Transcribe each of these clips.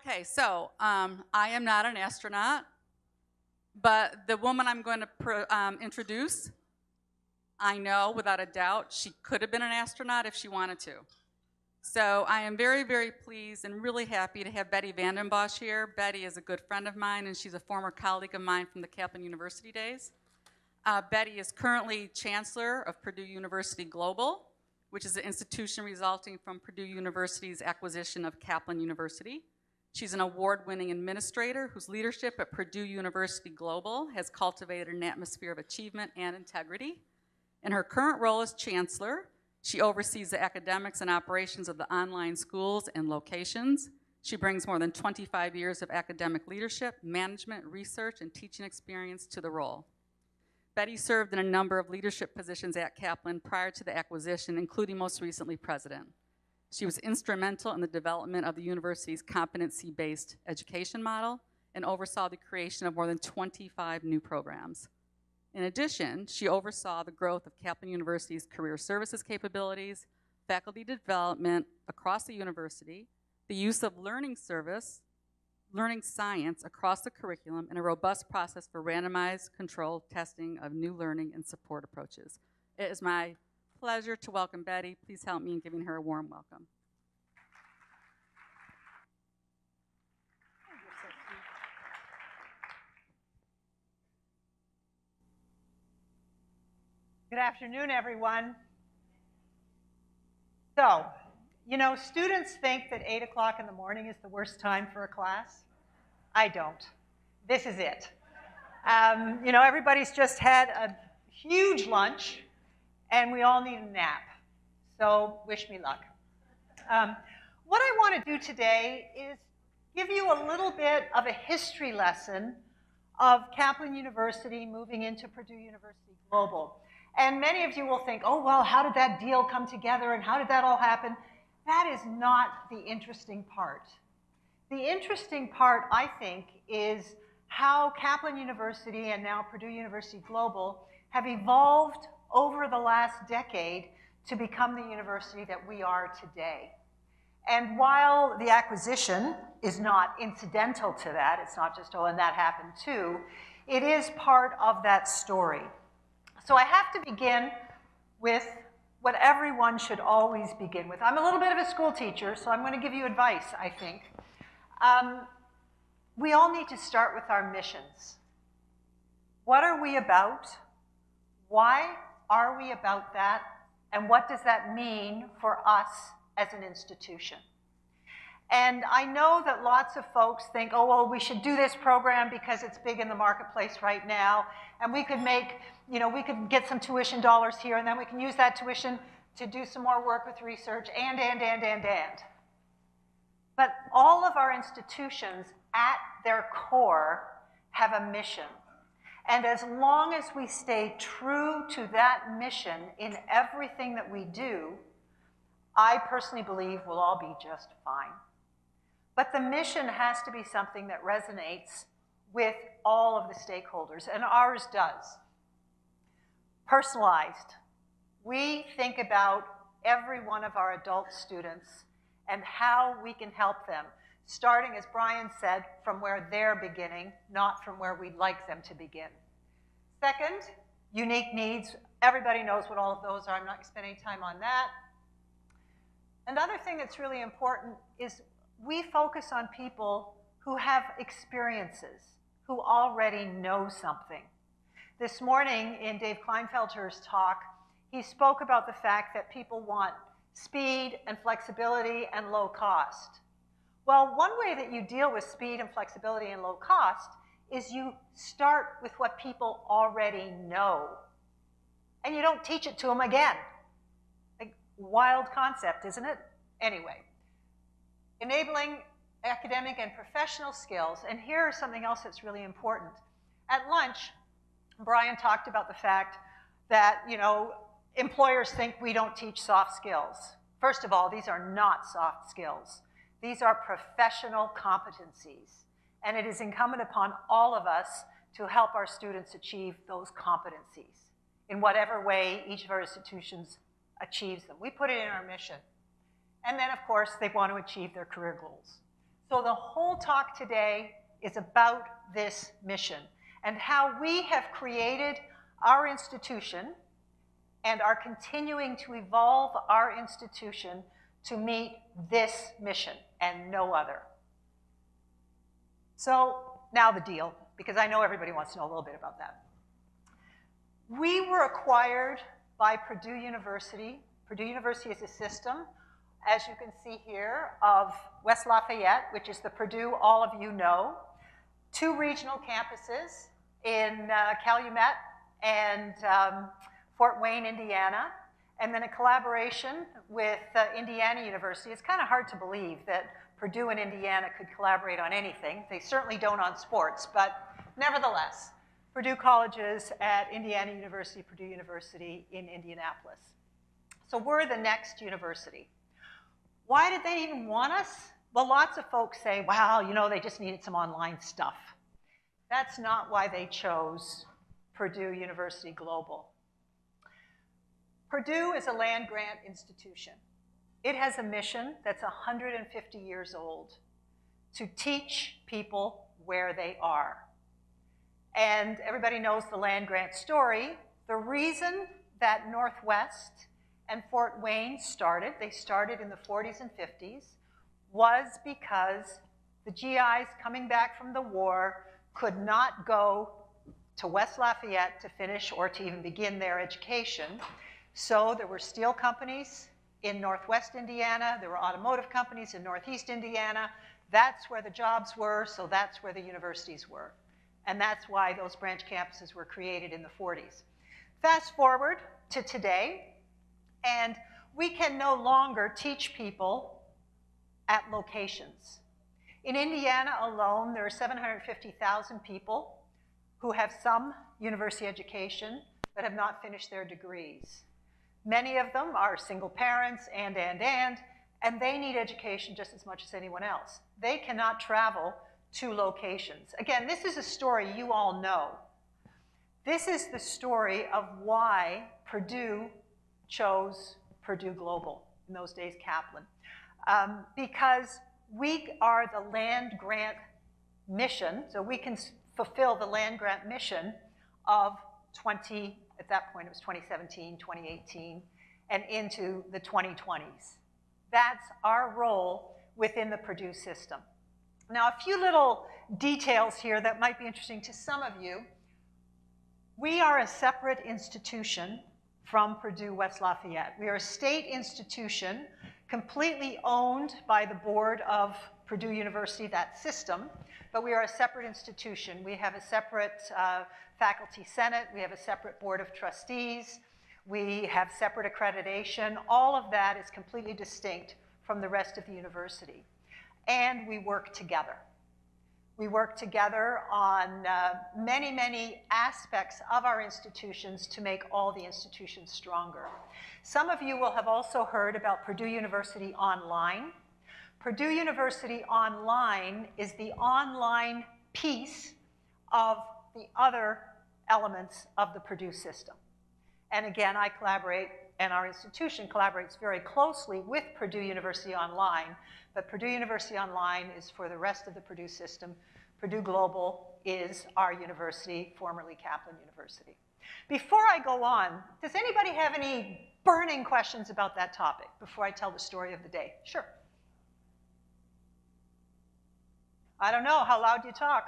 Okay, so I am not an astronaut, but the woman I'm going to introduce, I know without a doubt she could have been an astronaut if she wanted to. So I am very, very pleased and really happy to have Betty Vandenbosch here. Betty is a good friend of mine, and she's a former colleague of mine from the Kaplan University days. Betty is currently Chancellor of Purdue University Global, which is an institution resulting from Purdue University's acquisition of Kaplan University. She's an award-winning administrator whose leadership at Purdue University Global has cultivated an atmosphere of achievement and integrity. In her current role as Chancellor, she oversees the academics and operations of the online schools and locations. She brings more than 25 years of academic leadership, management, research, and teaching experience to the role. Betty served in a number of leadership positions at Kaplan prior to the acquisition, including most recently president. She was instrumental in the development of the university's competency-based education model and oversaw the creation of more than 25 new programs. In addition, she oversaw the growth of Kaplan University's career services capabilities, faculty development across the university, the use of learning science across the curriculum, and a robust process for randomized controlled testing of new learning and support approaches. It is my pleasure to welcome Betty. Please help me in giving her a warm welcome. Good afternoon, everyone. So, you know, students think that 8 o'clock in the morning is the worst time for a class. I don't. This is it. You know, everybody's just had a huge lunch, and we all need a nap. So, wish me luck. What I want to do today is give you a little bit of a history lesson of Kaplan University moving into Purdue University Global. And many of you will think, oh, well, how did that deal come together and how did that all happen? That is not the interesting part. The interesting part, I think, is how Kaplan University and now Purdue University Global have evolved over the last decade to become the university that we are today. And while the acquisition is not incidental to that, it's not just, oh, and that happened too, it is part of that story. So I have to begin with what everyone should always begin with. I'm a little bit of a school teacher, so I'm going to give you advice, I think. We all need to start with our missions. What are we about? Why are we about that? And what does that mean for us as an institution? And I know that lots of folks think, oh, well, we should do this program because it's big in the marketplace right now, and we could make, you know, we could get some tuition dollars here, and then we can use that tuition to do some more work with research, and. But all of our institutions at their core have a mission. And as long as we stay true to that mission in everything that we do, I personally believe we'll all be just fine. But the mission has to be something that resonates with all of the stakeholders, and ours does. Personalized. We think about every one of our adult students and how we can help them, starting, as Brian said, from where they're beginning, not from where we'd like them to begin. Second, unique needs. Everybody knows what all of those are. I'm not going to spend any time on that. Another thing that's really important is we focus on people who have experiences, who already know something. This morning in Dave Kleinfelter's talk, he spoke about the fact that people want speed and flexibility and low cost. Well, one way that you deal with speed and flexibility and low cost is you start with what people already know, and you don't teach it to them again. Like, wild concept, isn't it? Anyway, enabling academic and professional skills, and here is something else that's really important. At lunch, Brian talked about the fact that, you know, employers think we don't teach soft skills. First of all, these are not soft skills. These are professional competencies. And it is incumbent upon all of us to help our students achieve those competencies in whatever way each of our institutions achieves them. We put it in our mission. And then, of course, they want to achieve their career goals. So the whole talk today is about this mission and how we have created our institution and are continuing to evolve our institution to meet this mission and no other. So now the deal, because I know everybody wants to know a little bit about that. We were acquired by Purdue University. Purdue University is a system, as you can see here, of West Lafayette, which is the Purdue all of you know, 2 regional campuses in Calumet and Fort Wayne, Indiana, and then a collaboration with Indiana University. It's kind of hard to believe that Purdue and Indiana could collaborate on anything. They certainly don't on sports, but nevertheless, Purdue colleges at Indiana University, Purdue University in Indianapolis. So we're the next university. Why did they even want us? Well, lots of folks say, wow, you know, they just needed some online stuff. That's not why they chose Purdue University Global. Purdue is a land-grant institution. It has a mission that's 150 years old, to teach people where they are. And everybody knows the land-grant story. The reason that Northwest and Fort Wayne started, they started in the 40s and 50s, was because the GIs coming back from the war could not go to West Lafayette to finish or to even begin their education. So there were steel companies in Northwest Indiana, there were automotive companies in Northeast Indiana. That's where the jobs were, so that's where the universities were. And that's why those branch campuses were created in the 40s. Fast forward to today, and we can no longer teach people at locations. In Indiana alone, there are 750,000 people who have some university education but have not finished their degrees. Many of them are single parents and they need education just as much as anyone else. They cannot travel to locations. Again, this is a story you all know. This is the story of why Purdue chose Purdue Global, in those days Kaplan. Because we are the land-grant mission, so we can fulfill the land-grant mission of at that point it was 2017, 2018, and into the 2020s. That's our role within the Purdue system. Now, a few little details here that might be interesting to some of you. We are a separate institution from Purdue West Lafayette. We are a state institution completely owned by the board of Purdue University, that system, but we are a separate institution. We have a separate faculty senate, we have a separate board of trustees, we have separate accreditation. All of that is completely distinct from the rest of the university. And we work together. We work together on many, many aspects of our institutions to make all the institutions stronger. Some of you will have also heard about Purdue University Online. Purdue University Online is the online piece of the other elements of the Purdue system. And again, I collaborate, and our institution collaborates very closely with Purdue University Online, but Purdue University Online is for the rest of the Purdue system. Purdue Global is our university, formerly Kaplan University. Before I go on, does anybody have any burning questions about that topic before I tell the story of the day? Sure. I don't know, how loud do you talk?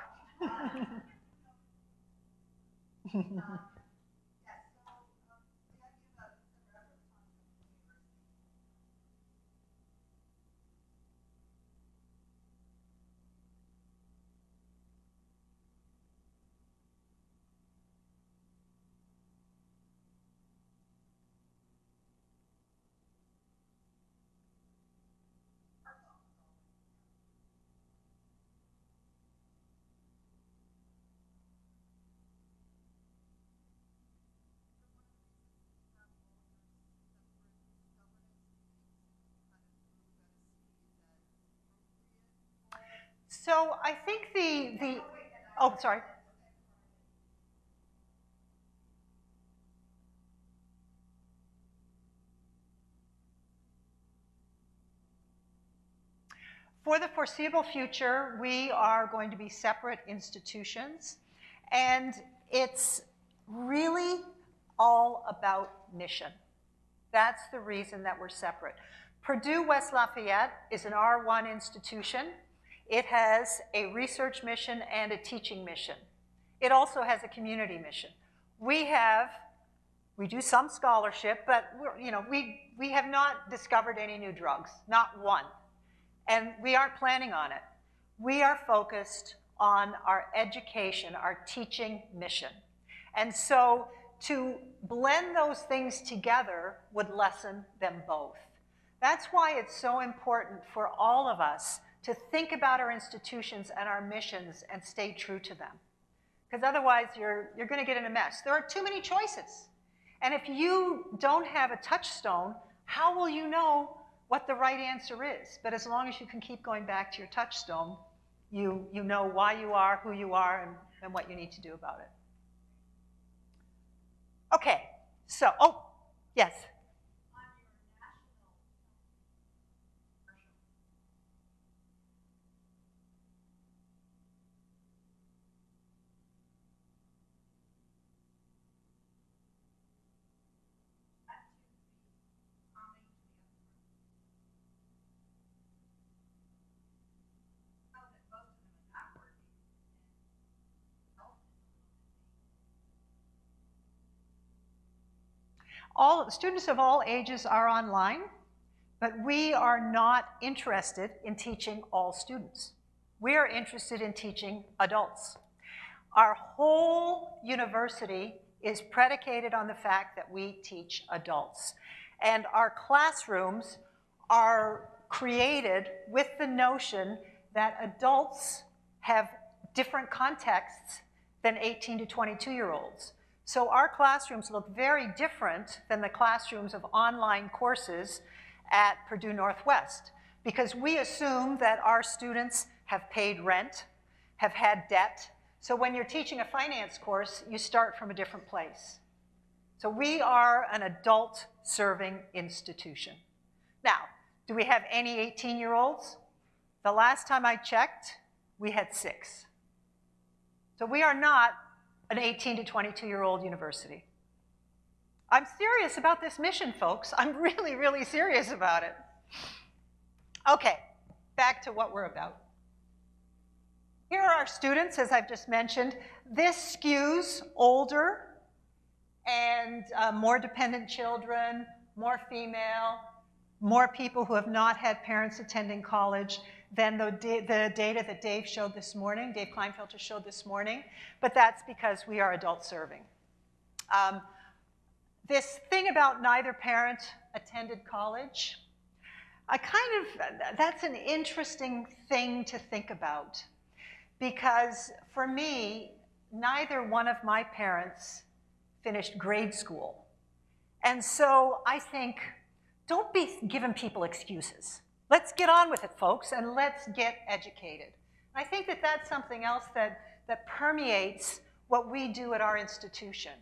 So I think oh, sorry. For the foreseeable future, we are going to be separate institutions, and it's really all about mission. That's the reason that we're separate. Purdue West Lafayette is an R1 institution. It has a research mission and a teaching mission. It also has a community mission. We do some scholarship, but we have not discovered any new drugs, not one. And we aren't planning on it. We are focused on our education, our teaching mission. And so to blend those things together would lessen them both. That's why it's so important for all of us to think about our institutions and our missions and stay true to them. Because otherwise you're going to get in a mess. There are too many choices. And if you don't have a touchstone, how will you know what the right answer is? But as long as you can keep going back to your touchstone, you know why you are, who you are, and what you need to do about it. Okay, so, yes. Students of all ages are online, but we are not interested in teaching all students. We are interested in teaching adults. Our whole university is predicated on the fact that we teach adults. And our classrooms are created with the notion that adults have different contexts than 18 to 22-year-olds. So our classrooms look very different than the classrooms of online courses at Purdue Northwest, because we assume that our students have paid rent, have had debt. So when you're teaching a finance course, you start from a different place. So we are an adult-serving institution. Now, do we have any 18-year-olds? The last time I checked, we had 6. So we are not an 18 to 22-year-old university. I'm serious about this mission, folks. I'm really, really serious about it. Okay, back to what we're about. Here are our students, as I've just mentioned. This skews older and more dependent children, more female, more people who have not had parents attending college than the data that Dave showed this morning, Dave Kleinfelter showed this morning, but that's because we are adult serving. This thing about neither parent attended college, that's an interesting thing to think about, because for me, neither one of my parents finished grade school. And so I think, don't be giving people excuses. Let's get on with it, folks, and let's get educated. I think that that's something else that permeates what we do at our institution.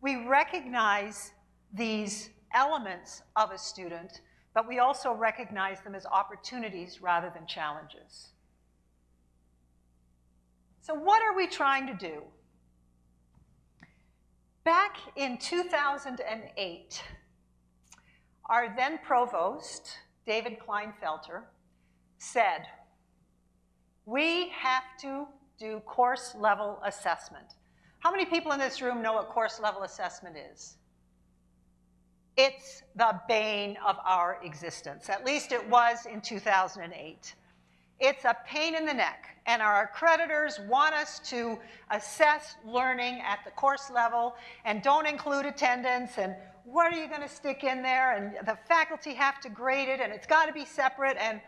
We recognize these elements of a student, but we also recognize them as opportunities rather than challenges. So what are we trying to do? Back in 2008, our then provost, David Kleinfelter, said, we have to do course level assessment. How many people in this room know what course level assessment is? It's the bane of our existence. At least it was in 2008. It's a pain in the neck, and our accreditors want us to assess learning at the course level and don't include attendance, and what are you going to stick in there, and the faculty have to grade it, and it's got to be separate, and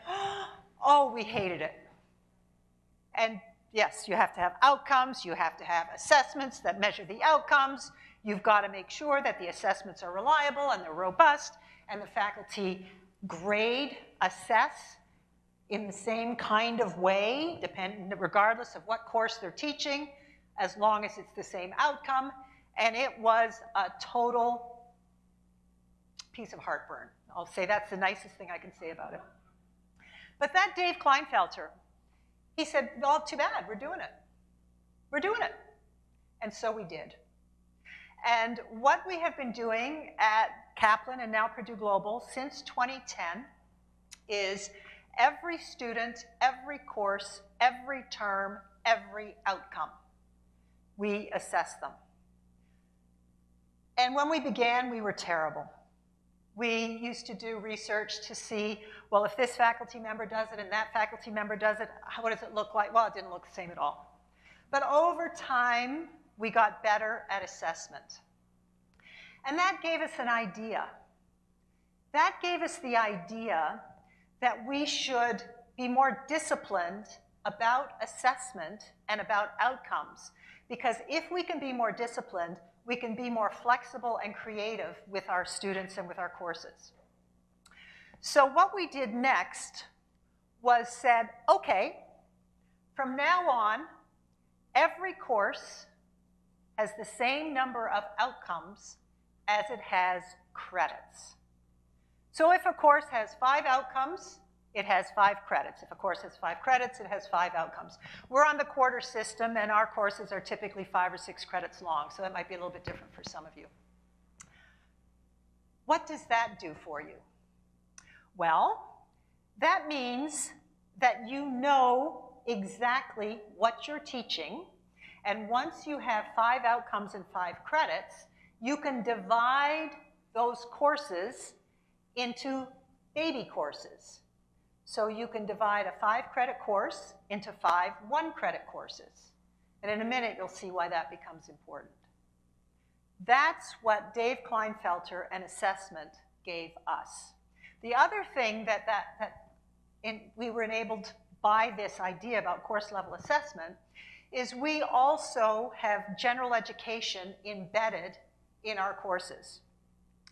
oh, we hated it. And yes, you have to have outcomes, you have to have assessments that measure the outcomes, you've got to make sure that the assessments are reliable and they're robust, and the faculty grade, assess in the same kind of way, regardless of what course they're teaching, as long as it's the same outcome. And it was a total piece of heartburn. I'll say that's the nicest thing I can say about it. But that Dave Kleinfelter, he said, well, too bad, we're doing it. We're doing it. And so we did. And what we have been doing at Kaplan and now Purdue Global since 2010 is every student, every course, every term, every outcome, we assess them. And when we began, we were terrible. We used to do research to see, well, if this faculty member does it and that faculty member does it, what does it look like? Well, it didn't look the same at all. But over time, we got better at assessment. And that gave us an idea. That gave us the idea that we should be more disciplined about assessment and about outcomes. Because if we can be more disciplined, we can be more flexible and creative with our students and with our courses. So what we did next was said, okay, from now on, every course has the same number of outcomes as it has credits. So if a course has 5 outcomes, it has 5 credits. If a course has 5 credits, it has 5 outcomes. We're on the quarter system, and our courses are typically 5 or 6 credits long, so that might be a little bit different for some of you. What does that do for you? Well, that means that you know exactly what you're teaching, and once you have 5 outcomes and 5 credits, you can divide those courses into baby courses. So you can divide a 5-credit course into 5 1-credit courses. And in a minute, you'll see why that becomes important. That's what Dave Kleinfelter and assessment gave us. The other thing we were enabled by this idea about course-level assessment is we also have general education embedded in our courses.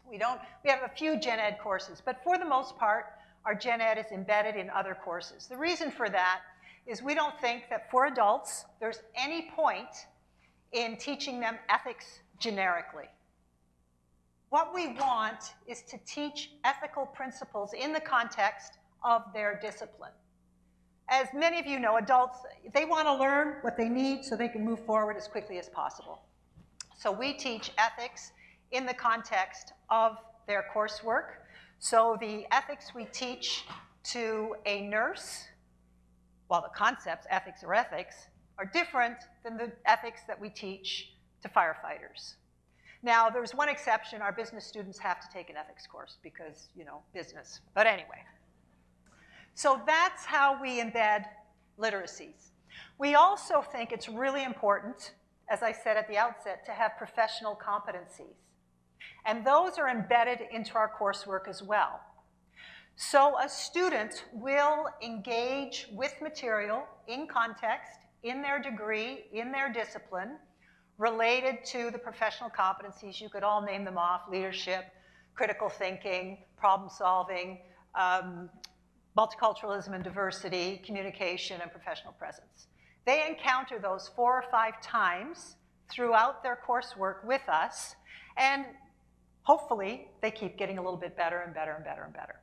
We have a few gen ed courses, but for the most part, our gen ed is embedded in other courses. The reason for that is we don't think that for adults, there's any point in teaching them ethics generically. What we want is to teach ethical principles in the context of their discipline. As many of you know, adults, they want to learn what they need so they can move forward as quickly as possible. So we teach ethics in the context of their coursework. So the ethics we teach to a nurse, well, the concepts, ethics, are different than the ethics that we teach to firefighters. Now, there's one exception. Our business students have to take an ethics course because, you know, business. But anyway. So that's how we embed literacies. We also think it's really important, as I said at the outset, to have professional competencies. And those are embedded into our coursework as well. So a student will engage with material in context, in their degree, in their discipline, related to the professional competencies. You could all name them off: leadership, critical thinking, problem solving, multiculturalism and diversity, communication, and professional presence. They encounter those 4 or 5 times throughout their coursework with us, and hopefully they keep getting a little bit better and better and better and better.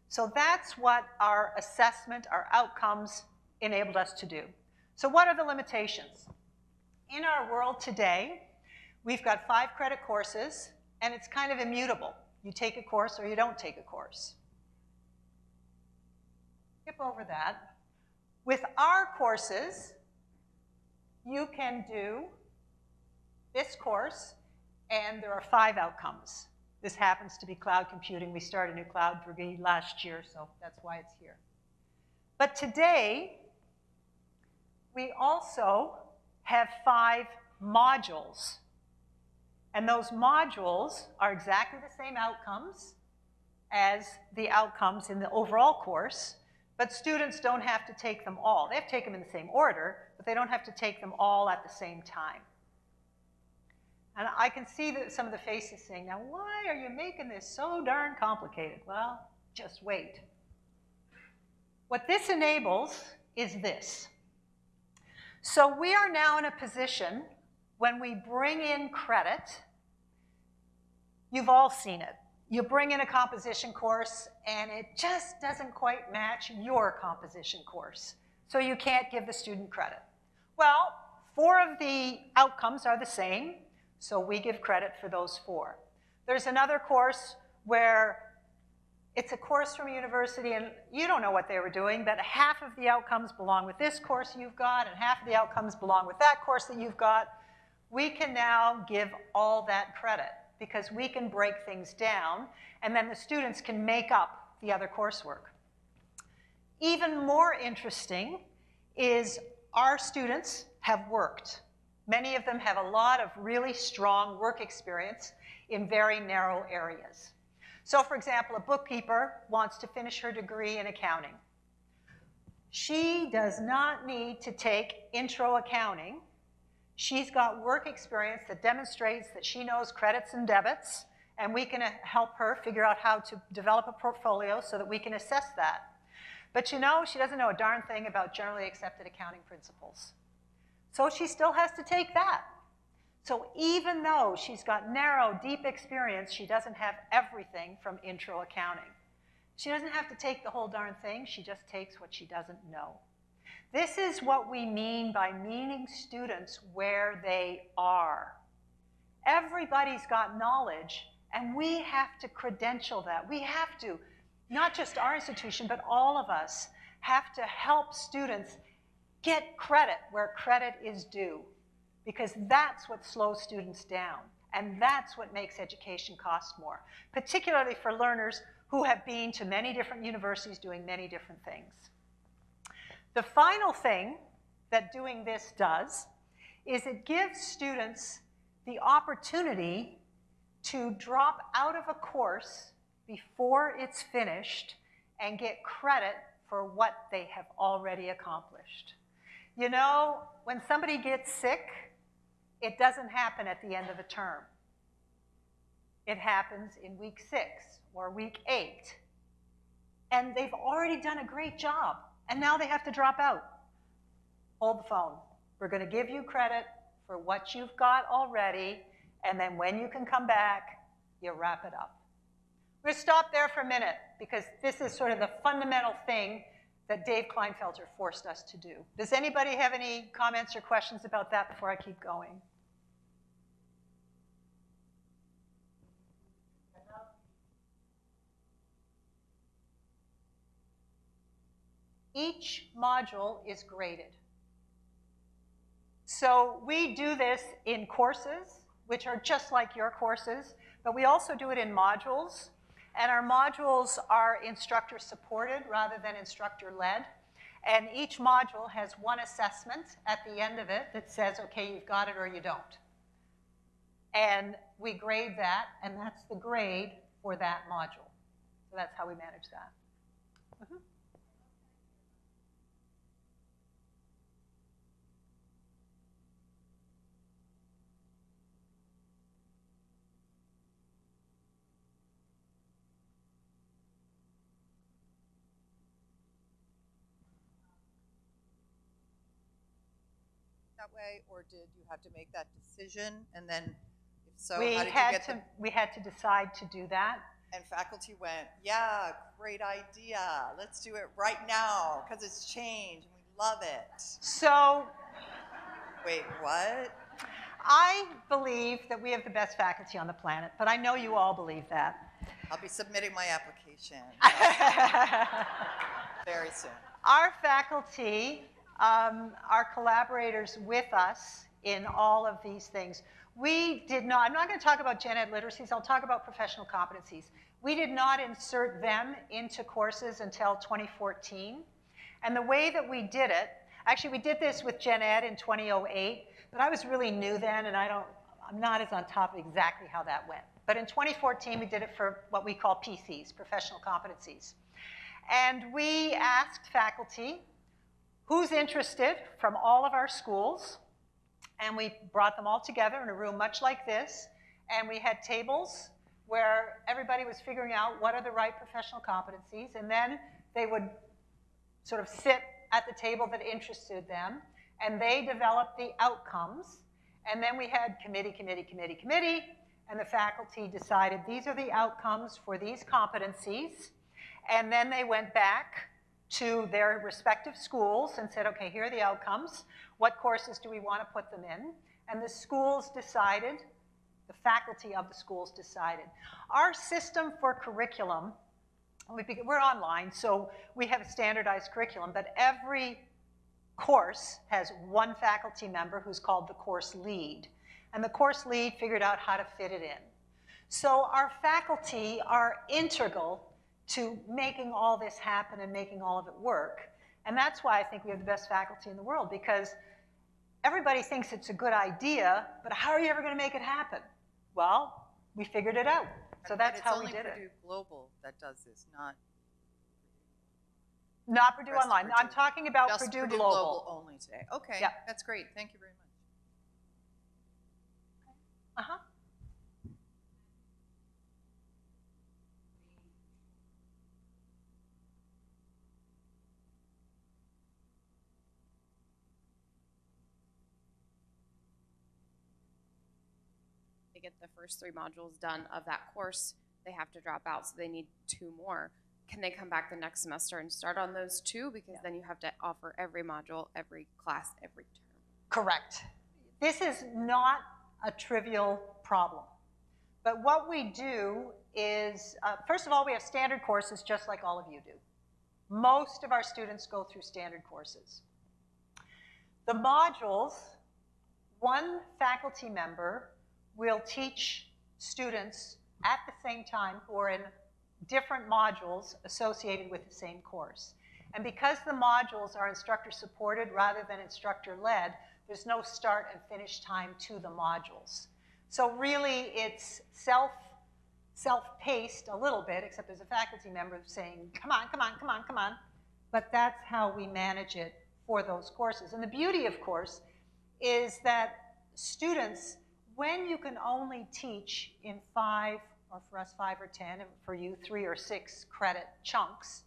So that's what our assessment, our outcomes enabled us to do. So what are the limitations? In our world today, we've got 5-credit courses, and it's kind of immutable. You take a course or you don't take a course. Skip over that. With our courses, you can do this course, and there are 5 outcomes. This happens to be cloud computing. We started a new cloud brigade last year, so that's why it's here. But today, we also have 5 modules. And those modules are exactly the same outcomes as the outcomes in the overall course, but students don't have to take them all. They have to take them in the same order, but they don't have to take them all at the same time. And I can see that some of the faces saying, now why are you making this so darn complicated? Well, just wait. What this enables is this. So we are now in a position when we bring in credit, you've all seen it. you bring in a composition course and it just doesn't quite match your composition course. So you can't give the student credit. Well, 4 of the outcomes are the same, so we give credit for those 4. There's another course where it's a course from a university and you don't know what they were doing, but half of the outcomes belong with this course you've got and half of the outcomes belong with that course that you've got. We can now give all that credit because we can break things down and then the students can make up the other coursework. Even more interesting is our students have worked. Many of them have a lot of really strong work experience in very narrow areas. So for example, a bookkeeper wants to finish her degree in accounting. She does not need to take intro accounting. She's got work experience that demonstrates that she knows credits and debits, and we can help her figure out how to develop a portfolio so that we can assess that. But you know, she doesn't know a darn thing about generally accepted accounting principles. So she still has to take that. So even though she's got narrow, deep experience, she doesn't have everything from intro accounting. She doesn't have to take the whole darn thing, she just takes what she doesn't know. This is what we mean by meeting students where they are. Everybody's got knowledge, and we have to credential that. We have to, not just our institution, but all of us have to help students get credit where credit is due, because that's what slows students down, and that's what makes education cost more, particularly for learners who have been to many different universities doing many different things. The final thing that doing this does is it gives students the opportunity to drop out of a course before it's finished and get credit for what they have already accomplished. You know, when somebody gets sick, it doesn't happen at the end of the term. It happens in week 6 or week 8. And they've already done a great job. And now they have to drop out. Hold the phone. We're going to give you credit for what you've got already, and then when you can come back, you wrap it up. We're going to stop there for a minute, because this is sort of the fundamental thing that Dave Kleinfelter forced us to do. Does anybody have any comments or questions about that before I keep going? Each module is graded. So we do this in courses, which are just like your courses, but we also do it in modules. And our modules are instructor supported rather than instructor led. And each module has one assessment at the end of it that says, okay, you've got it or you don't. And we grade that, and that's the grade for that module. So that's how we manage that. Mm-hmm. That way, or did you have to make that decision? And then, if so, We how did you had get to, we had to decide to do that. And faculty went, yeah, great idea. Let's do it right now because it's changed and we love it. So, wait, what? I believe that we have the best faculty on the planet, but I know you all believe that. I'll be submitting my application very soon. Our faculty are collaborators with us in all of these things. We did not, I'm not going to talk about gen ed literacies, I'll talk about professional competencies. We did not insert them into courses until 2014. And the way that we did it, actually we did this with gen ed in 2008, but I was really new then and I'm not as on top of exactly how that went. But in 2014, we did it for what we call PCs, professional competencies. And we asked faculty, who's interested from all of our schools, and we brought them all together in a room much like this, and we had tables where everybody was figuring out what are the right professional competencies, and then they would sort of sit at the table that interested them, and they developed the outcomes, and then we had committee, and the faculty decided these are the outcomes for these competencies, and then they went back to their respective schools and said, okay, here are the outcomes. What courses do we want to put them in? And the schools decided, the faculty of the schools decided. Our system for curriculum, we're online, so we have a standardized curriculum, but every course has one faculty member who's called the course lead. And the course lead figured out how to fit it in. So our faculty are integral to making all this happen and making all of it work. And that's why I think we have the best faculty in the world, because everybody thinks it's a good idea, but how are you ever going to make it happen? Well, we figured it out. So that's how we did it. It's only Purdue Global that does this, not Purdue Online. Purdue. I'm talking about Just Purdue Global. Global Only today. Okay, yeah. That's great. Thank you very much. Uh-huh. They get the first 3 modules done of that course, they have to drop out, so they need 2 more. Can they come back the next semester and start on those 2? Because then you have to offer every module, every class, every term. Correct. This is not a trivial problem. But what we do is, first of all, we have standard courses just like all of you do. Most of our students go through standard courses. The modules, one faculty member will teach students at the same time who are in different modules associated with the same course. And because the modules are instructor supported rather than instructor led, there's no start and finish time to the modules. So really it's self-paced a little bit, except there's a faculty member saying, come on, come on, come on, come on. But that's how we manage it for those courses. And the beauty, of course, is that students, when you can only teach in 5, or for us 5 or 10, and for you 3 or 6 credit chunks,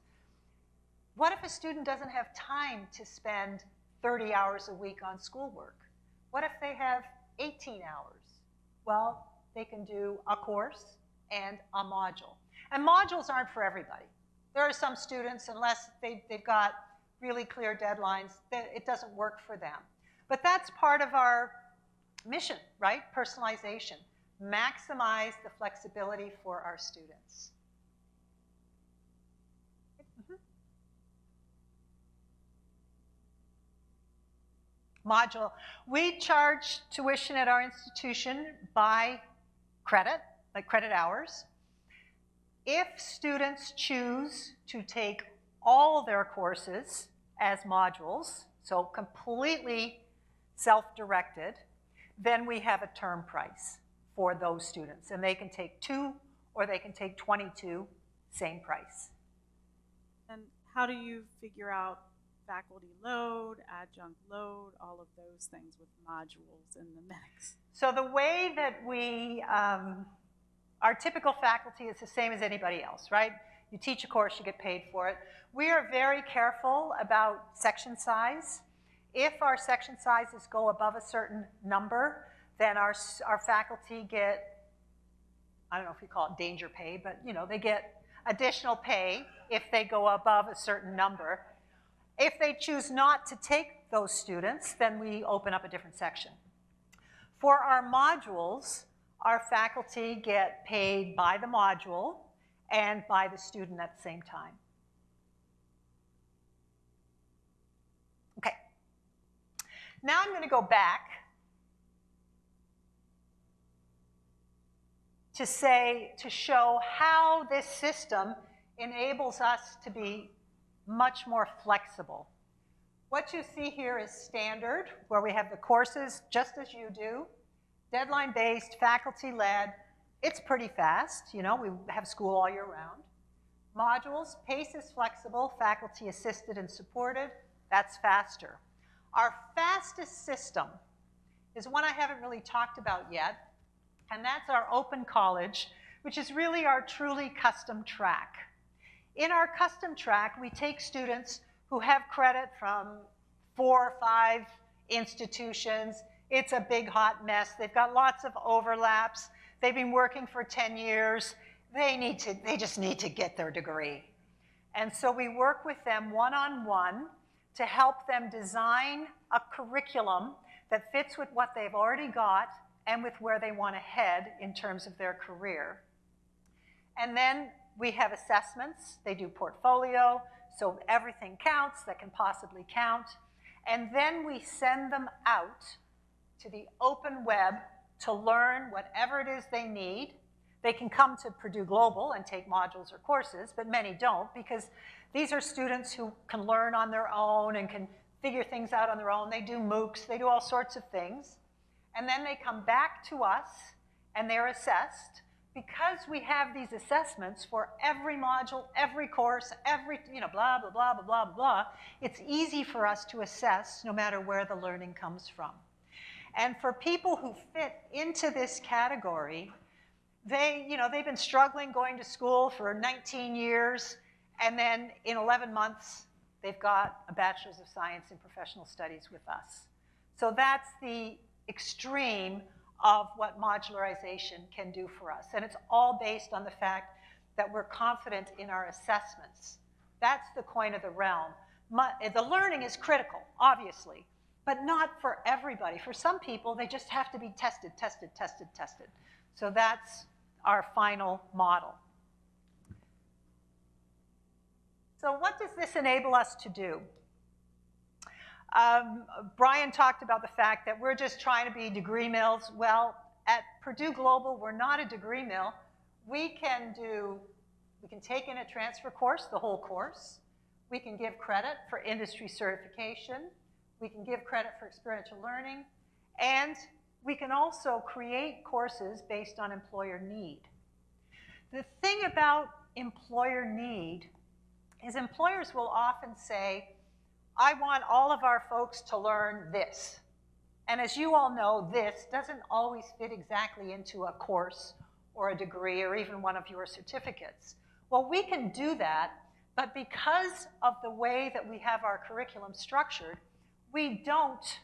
what if a student doesn't have time to spend 30 hours a week on schoolwork? What if they have 18 hours? Well, they can do a course and a module. And modules aren't for everybody. There are some students, unless they've got really clear deadlines, it doesn't work for them. But that's part of our mission, right? Personalization. Maximize the flexibility for our students. Module. We charge tuition at our institution by credit, like credit hours. If students choose to take all their courses as modules, so completely self-directed, then we have a term price for those students. And they can take 2 or they can take 22, same price. And how do you figure out faculty load, adjunct load, all of those things with modules in the mix? So the way that we, our typical faculty is the same as anybody else, right? You teach a course, you get paid for it. We are very careful about section size. If our section sizes go above a certain number, then our faculty get, I don't know if you call it danger pay, but you know, they get additional pay if they go above a certain number. If they choose not to take those students, then we open up a different section. For our modules, our faculty get paid by the module and by the student at the same time. Okay. Now I'm going to go back to show how this system enables us to be much more flexible. What you see here is standard, where we have the courses just as you do, deadline-based, faculty-led. It's pretty fast, you know, we have school all year round. Modules, pace is flexible, faculty-assisted and supported, that's faster. Our fastest system is one I haven't really talked about yet, and that's our open college, which is really our truly custom track. In our custom track, we take students who have credit from 4 or 5 institutions. It's a big hot mess. They've got lots of overlaps. They've been working for 10 years. They just need to get their degree. And so we work with them one-on-one to help them design a curriculum that fits with what they've already got and with where they want to head in terms of their career. And then we have assessments. They do portfolio, so everything counts that can possibly count. And then we send them out to the open web to learn whatever it is they need. They can come to Purdue Global and take modules or courses, but many don't, because these are students who can learn on their own and can figure things out on their own. They do MOOCs, they do all sorts of things. And then they come back to us and they're assessed. Because we have these assessments for every module, every course, every, blah, blah, blah, blah, blah, blah, it's easy for us to assess no matter where the learning comes from. And for people who fit into this category, they've been struggling going to school for 19 years, and then in 11 months, they've got a Bachelor's of Science in Professional Studies with us. So that's the extreme of what modularization can do for us. And it's all based on the fact that we're confident in our assessments. That's the coin of the realm. The learning is critical, obviously, but not for everybody. For some people, they just have to be tested, tested, tested, tested. So that's our final model. So what does this enable us to do? Brian talked about the fact that we're just trying to be degree mills. Well, at Purdue Global, we're not a degree mill. We can take in a transfer course, the whole course. We can give credit for industry certification. We can give credit for experiential learning. And we can also create courses based on employer need. The thing about employer need is employers will often say, I want all of our folks to learn this. And as you all know, this doesn't always fit exactly into a course or a degree or even one of your certificates. Well, we can do that, but because of the way that we have our curriculum structured, we don't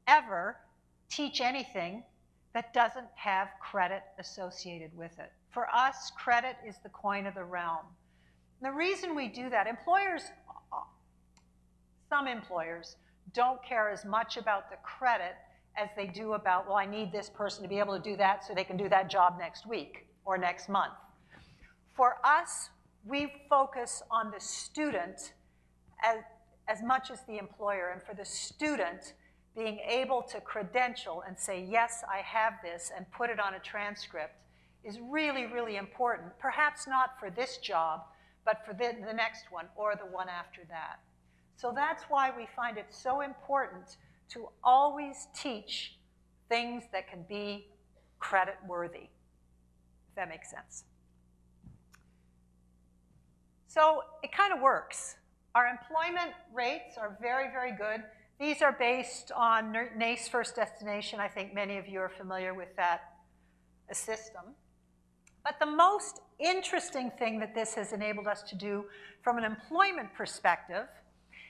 ever teach anything that doesn't have credit associated with it. For us, credit is the coin of the realm. And the reason we do that, some employers don't care as much about the credit as they do about, well, I need this person to be able to do that so they can do that job next week or next month. For us, we focus on the student as much as the employer, and for the student being able to credential and say, yes, I have this, and put it on a transcript is really, really important. Perhaps not for this job, but for the next one or the one after that. So that's why we find it so important to always teach things that can be credit worthy, if that makes sense. So it kind of works. Our employment rates are very, very good. These are based on NACE First Destination. I think many of you are familiar with that system. But the most interesting thing that this has enabled us to do from an employment perspective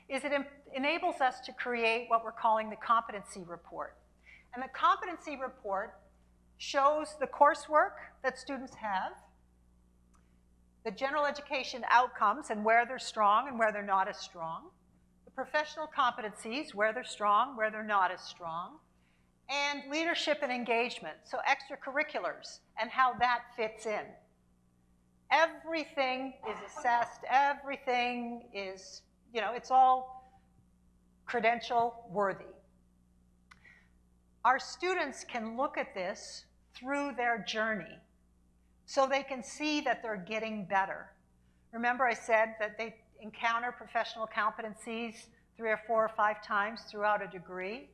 is it enables us to create what we're calling the competency report. And the competency report shows the coursework that students have, the general education outcomes and where they're strong and where they're not as strong, the professional competencies, where they're strong, where they're not as strong, and leadership and engagement, so extracurriculars and how that fits in. Everything is assessed, everything is, it's all credential worthy. Our students can look at this through their journey so they can see that they're getting better. Remember I said that they encounter professional competencies 3 or 4 or 5 times throughout a degree.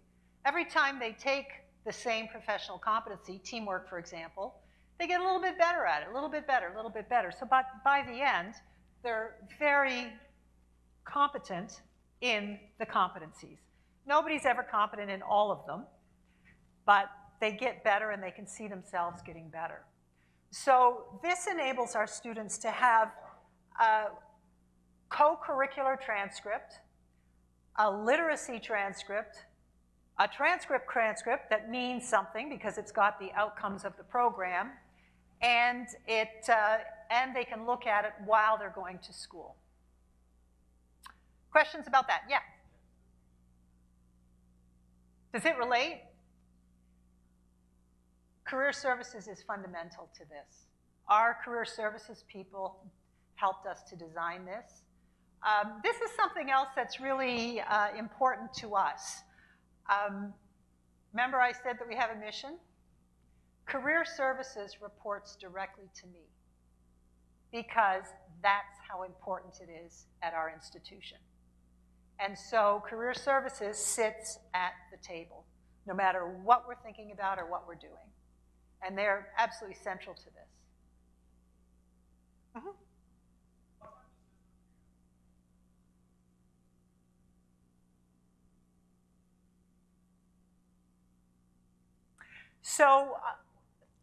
Every time they take the same professional competency, teamwork for example, they get a little bit better at it, a little bit better, a little bit better. So by the end, they're very competent in the competencies. Nobody's ever competent in all of them, but they get better and they can see themselves getting better. So this enables our students to have a co-curricular transcript, a literacy transcript, A transcript that means something because it's got the outcomes of the program, and and they can look at it while they're going to school. Questions about that? Yeah. Does it relate? Career services is fundamental to this. Our career services people helped us to design this. This is something else that's really important to us. Remember I said that we have a mission? Career services reports directly to me because that's how important it is at our institution. And so career services sits at the table, no matter what we're thinking about or what we're doing. And they're absolutely central to this. Uh-huh. So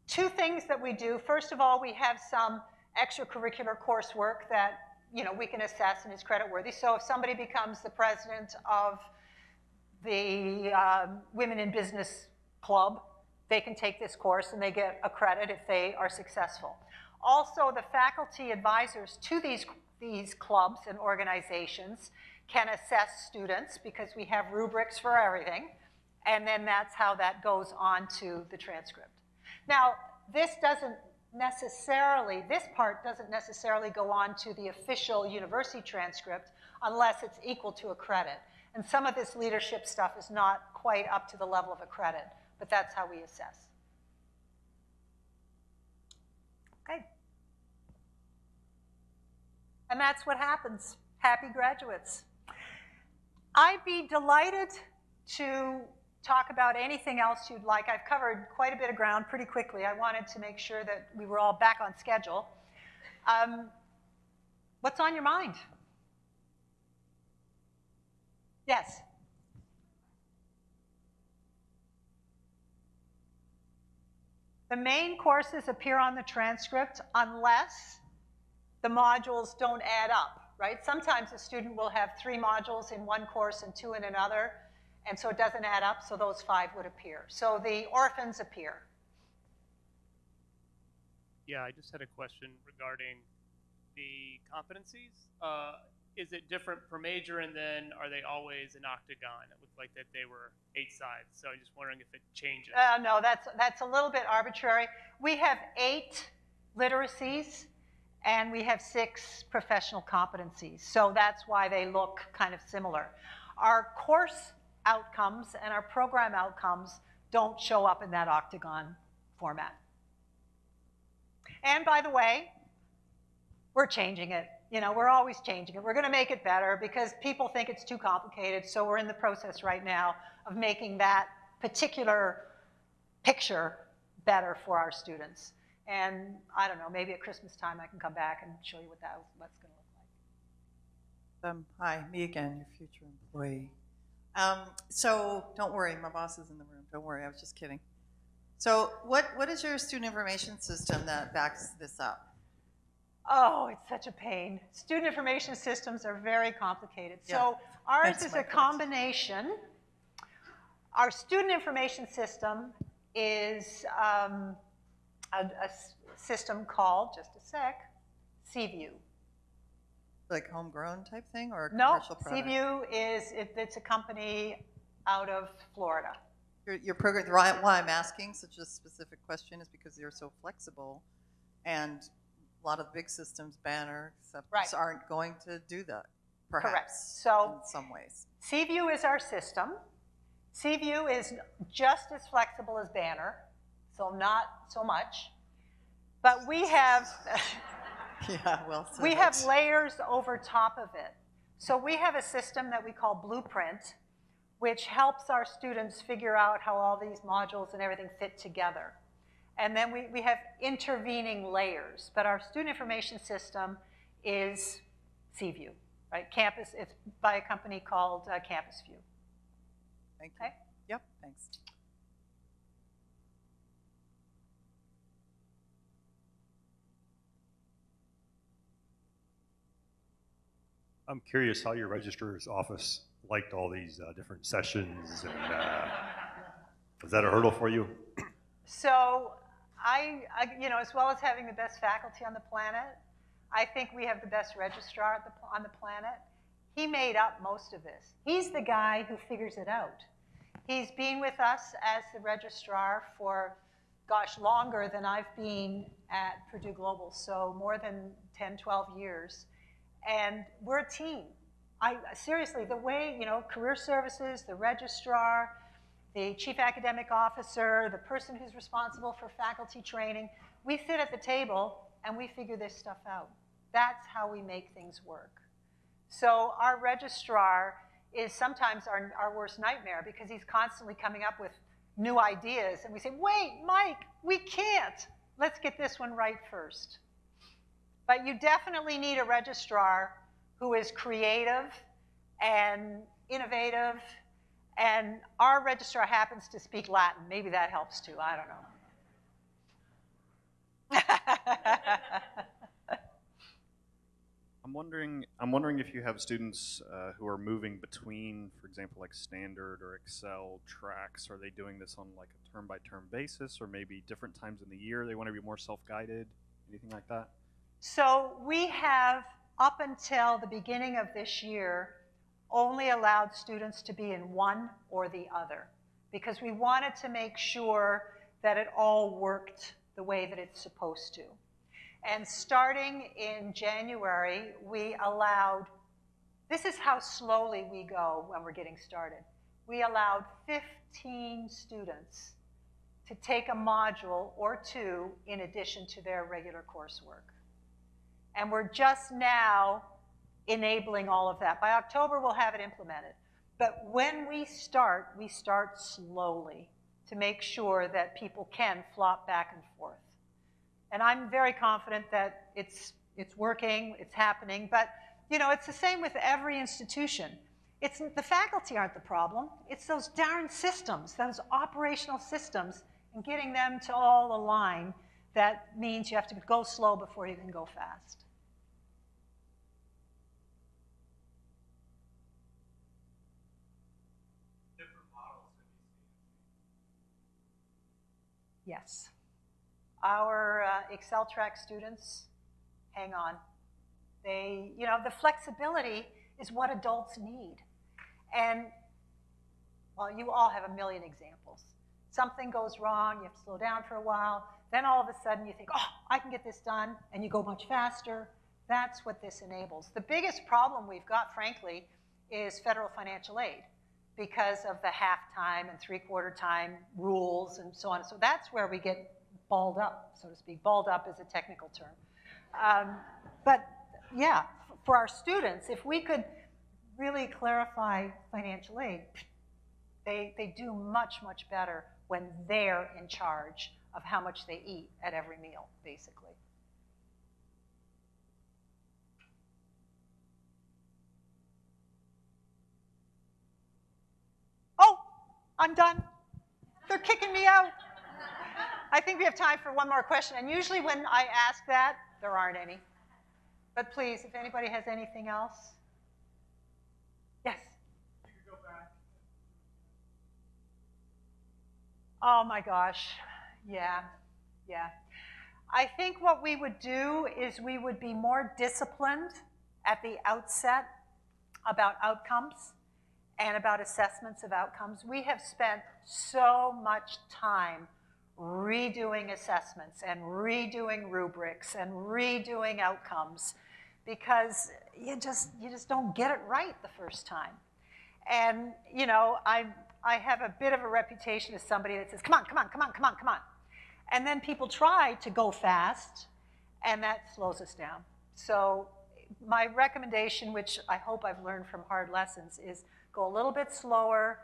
two things that we do. First of all, we have some extracurricular coursework that we can assess and is credit worthy. So if somebody becomes the president of the Women in Business Club, they can take this course and they get a credit if they are successful. Also, the faculty advisors to these clubs and organizations can assess students because we have rubrics for everything. And then that's how that goes on to the transcript. Now, this part doesn't necessarily go on to the official university transcript unless it's equal to a credit. And some of this leadership stuff is not quite up to the level of a credit, but that's how we assess. Okay. And that's what happens. Happy graduates. I'd be delighted to talk about anything else you'd like. I've covered quite a bit of ground pretty quickly. I wanted to make sure that we were all back on schedule. What's on your mind? Yes? The main courses appear on the transcript unless the modules don't add up, right? Sometimes a student will have 3 modules in one course and 2 in another, and so it doesn't add up, so those 5 would appear. So the orphans appear. Yeah, I just had a question regarding the competencies. Is it different per major, and then are they always an octagon? It looked like that they were 8 sides, so I'm just wondering if it changes. No, that's a little bit arbitrary. We have 8 literacies, and we have 6 professional competencies, so that's why they look kind of similar. Our course outcomes and our program outcomes don't show up in that octagon format. And by the way, we're changing it. We're always changing it. We're going to make it better because people think it's too complicated, so we're in the process right now of making that particular picture better for our students. And I don't know, maybe at Christmas time I can come back and show you what's going to look like. Hi, me again, your future employee. So don't worry, my boss is in the room. Don't worry, I was just kidding. So what is your student information system that backs this up? Oh, it's such a pain. Student information systems are very complicated. Yeah, so ours that's is my a point. combination. Our student information system is a system called, just a sec, CView. Like homegrown type thing or a No, commercial product? CView it's a company out of Florida. Your program, why I'm asking such a specific question is because they're so flexible, and a lot of big systems, Banner, Right. aren't going to do that, perhaps, Correct. So in some ways. CView is our system. CView is just as flexible as Banner, so not so much. But we have Yeah, well said. we have layers over top of it. So we have a system that we call Blueprint, which helps our students figure out how all these modules and everything fit together. And then we have intervening layers, but our student information system is CView, right? It's by a company called Campus View. Thank you. Okay? Yep, thanks. I'm curious how your registrar's office liked all these different sessions, and was that a hurdle for you? So you know, as well as having the best faculty on the planet, I think we have the best registrar on the planet. He made up most of this. He's the guy who figures it out. He's been with us as the registrar for, gosh, longer than I've been at Purdue Global, so more than 10, 12 years. And we're a team. Seriously, the way, you know, career services, the registrar, the chief academic officer, the person who's responsible for faculty training, we sit at the table and we figure this stuff out. That's how we make things work. So our registrar is sometimes our worst nightmare because he's constantly coming up with new ideas. And we say, wait, Mike, we can't. Let's get this one right first. But you definitely need a registrar who is creative and innovative. And our registrar happens to speak Latin. Maybe that helps too. I don't know. I'm wondering if you have students who are moving between, for example, like standard or Excel tracks. Are they doing this on like a term-by-term basis, or maybe different times in the year they want to be more self-guided? Anything like that? So we have, up until the beginning of this year, only allowed students to be in one or the other because we wanted to make sure that it all worked the way that it's supposed to. And starting in January, we allowed, this is how slowly we go when we're getting started. We allowed 15 students to take a module or two in addition to their regular coursework. And we're just now enabling all of that. By October, we'll have it implemented. But when we start slowly to make sure that people can flop back and forth. And I'm very confident that it's working, it's happening, but you know, it's the same with every institution. The faculty aren't the problem, it's those darn systems, those operational systems, and getting them to all align. That means you have to go slow before you can go fast. Yes. Our Excel track students, hang on. You know, the flexibility is what adults need. And, well, you all have a million examples. Something goes wrong, you have to slow down for a while, then all of a sudden you think, oh, I can get this done, and you go much faster. That's what this enables. The biggest problem we've got, frankly, is federal financial aid, because of the half-time and three-quarter time rules and so on. So that's where we get balled up, so to speak. Balled up is a technical term. But yeah, for our students, if we could really clarify financial aid, they do much, much better when they're in charge of how much they eat at every meal, basically. Oh, I'm done. They're kicking me out. I think we have time for one more question. And usually when I ask that, there aren't any. But please, if anybody has anything else. Yes? You could go back. Oh my gosh. Yeah. I think what we would do is we would be more disciplined at the outset about outcomes and about assessments of outcomes. We have spent so much time redoing assessments and redoing rubrics and redoing outcomes because you just don't get it right the first time. And you know, I have a bit of a reputation as somebody that says, come on. And then people try to go fast, and that slows us down. So my recommendation, which I hope I've learned from hard lessons, is go a little bit slower,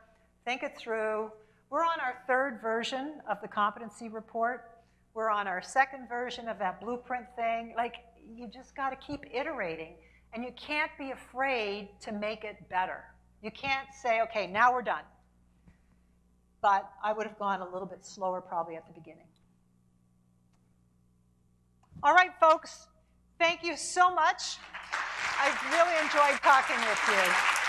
think it through. We're on our third version of the competency report. We're on our second version of that blueprint thing. Like, you just got to keep iterating, and you can't be afraid to make it better. You can't say, okay, now we're done. But I would have gone a little bit slower probably at the beginning. All right, folks, thank you so much. I've really enjoyed talking with you.